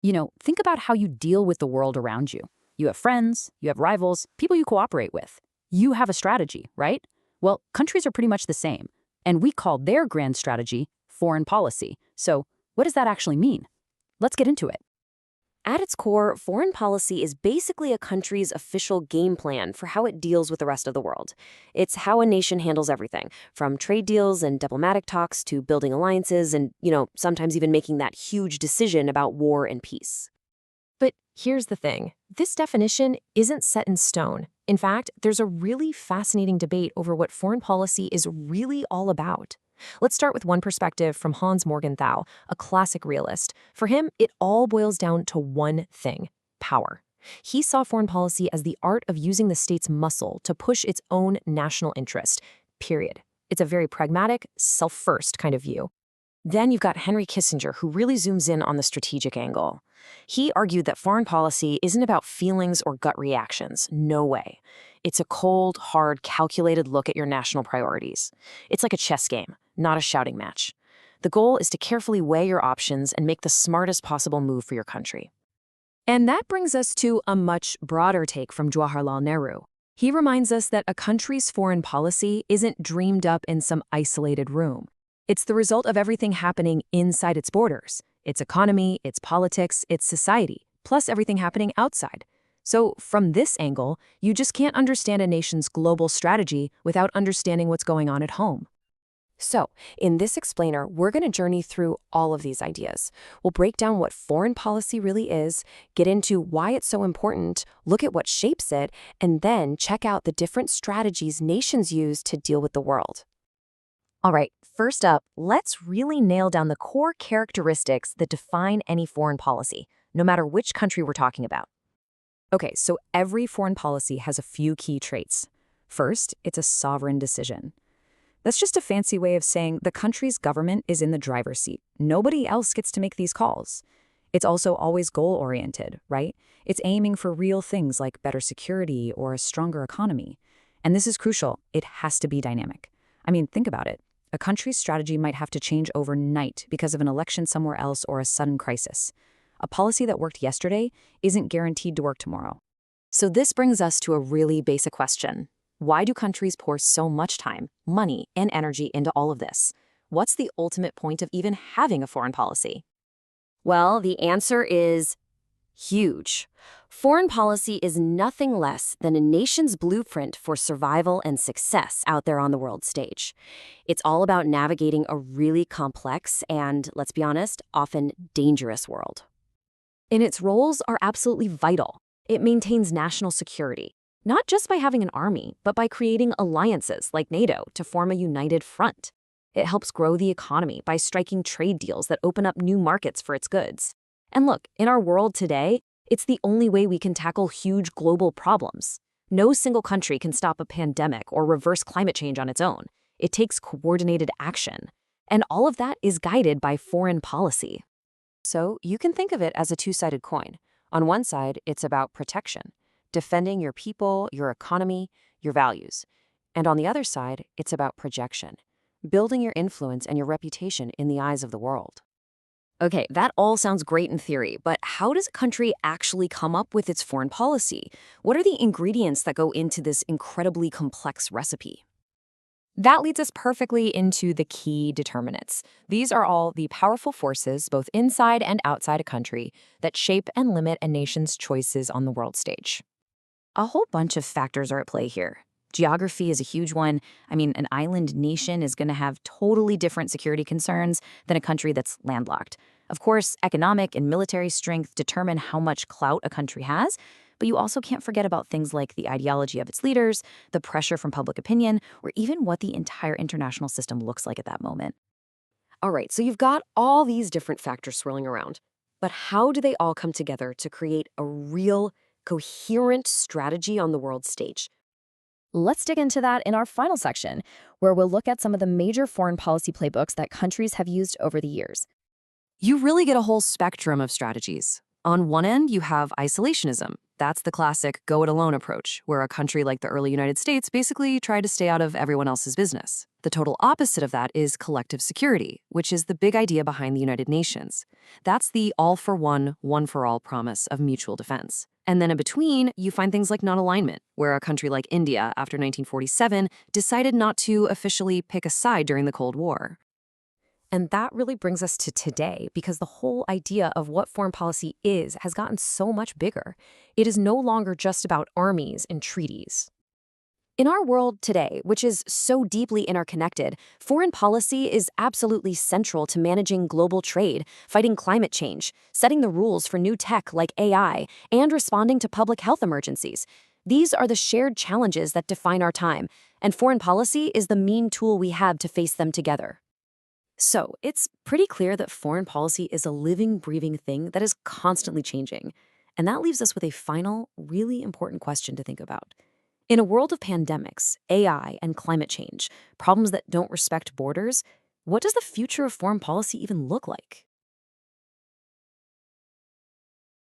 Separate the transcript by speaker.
Speaker 1: Think about how you deal with the world around you. You have friends, you have rivals, people you cooperate with. You have a strategy, right? Well, countries are pretty much the same. And we call their grand strategy foreign policy. So, what does that actually mean? Let's get into it.
Speaker 2: At its core, foreign policy is basically a country's official game plan for how it deals with the rest of the world. It's how a nation handles everything, from trade deals and diplomatic talks to building alliances and, sometimes even making that huge decision about war and peace. But here's the thing. This definition isn't set in stone. In fact, there's a really fascinating debate over what foreign policy is really all about. Let's start with one perspective from Hans Morgenthau, a classic realist. For him, it all boils down to one thing: power. He saw foreign policy as the art of using the state's muscle to push its own national interest, period. It's a very pragmatic, self-first kind of view. Then you've got Henry Kissinger, who really zooms in on the strategic angle. He argued that foreign policy isn't about feelings or gut reactions. No way. It's a cold, hard, calculated look at your national priorities. It's like a chess game, not a shouting match. The goal is to carefully weigh your options and make the smartest possible move for your country.
Speaker 1: And that brings us to a much broader take from Jawaharlal Nehru. He reminds us that a country's foreign policy isn't dreamed up in some isolated room. It's the result of everything happening inside its borders: its economy, its politics, its society, plus everything happening outside. So from this angle, you just can't understand a nation's global strategy without understanding what's going on at home.
Speaker 2: So, in this explainer, we're going to journey through all of these ideas. We'll break down what foreign policy really is, get into why it's so important, look at what shapes it, and then check out the different strategies nations use to deal with the world. All right, first up, let's really nail down the core characteristics that define any foreign policy, no matter which country we're talking about.
Speaker 1: Okay, so every foreign policy has a few key traits. First, it's a sovereign decision. That's just a fancy way of saying the country's government is in the driver's seat. Nobody else gets to make these calls. It's also always goal-oriented, right? It's aiming for real things like better security or a stronger economy. And this is crucial. It has to be dynamic. I mean, think about it. A country's strategy might have to change overnight because of an election somewhere else or a sudden crisis. A policy that worked yesterday isn't guaranteed to work tomorrow.
Speaker 2: So this brings us to a really basic question. Why do countries pour so much time, money, and energy into all of this? What's the ultimate point of even having a foreign policy? Well, the answer is huge. Foreign policy is nothing less than a nation's blueprint for survival and success out there on the world stage. It's all about navigating a really complex and, let's be honest, often dangerous world. And its roles are absolutely vital. It maintains national security, not just by having an army, but by creating alliances like NATO to form a united front. It helps grow the economy by striking trade deals that open up new markets for its goods. And look, in our world today, it's the only way we can tackle huge global problems. No single country can stop a pandemic or reverse climate change on its own. It takes coordinated action. And all of that is guided by foreign policy. So you can think of it as a two-sided coin. On one side, it's about protection, defending your people, your economy, your values. And on the other side, it's about projection, building your influence and your reputation in the eyes of the world. Okay, that all sounds great in theory, but how does a country actually come up with its foreign policy? What are the ingredients that go into this incredibly complex recipe?
Speaker 1: That leads us perfectly into the key determinants. These are all the powerful forces, both inside and outside a country, that shape and limit a nation's choices on the world stage. A whole bunch of factors are at play here. Geography is a huge one. I mean, an island nation is going to have totally different security concerns than a country that's landlocked. Of course, economic and military strength determine how much clout a country has, but you also can't forget about things like the ideology of its leaders, the pressure from public opinion, or even what the entire international system looks like at that moment.
Speaker 2: All right, so you've got all these different factors swirling around, but how do they all come together to create a real, coherent strategy on the world stage?
Speaker 3: Let's dig into that in our final section, where we'll look at some of the major foreign policy playbooks that countries have used over the years.
Speaker 2: You really get a whole spectrum of strategies. On one end, you have isolationism. That's the classic go-it-alone approach, where a country like the early United States basically tried to stay out of everyone else's business. The total opposite of that is collective security, which is the big idea behind the United Nations. That's the all-for-one, one-for-all promise of mutual defense. And then in between, you find things like non-alignment, where a country like India, after 1947, decided not to officially pick a side during the Cold War.
Speaker 1: And that really brings us to today, because the whole idea of what foreign policy is has gotten so much bigger. It is no longer just about armies and treaties.
Speaker 2: In our world today, which is so deeply interconnected, foreign policy is absolutely central to managing global trade, fighting climate change, setting the rules for new tech like AI, and responding to public health emergencies. These are the shared challenges that define our time, and foreign policy is the main tool we have to face them together. So, it's pretty clear that foreign policy is a living, breathing thing that is constantly changing. And that leaves us with a final, really important question to think about. In a world of pandemics, AI, and climate change, problems that don't respect borders, what does the future of foreign policy even look like?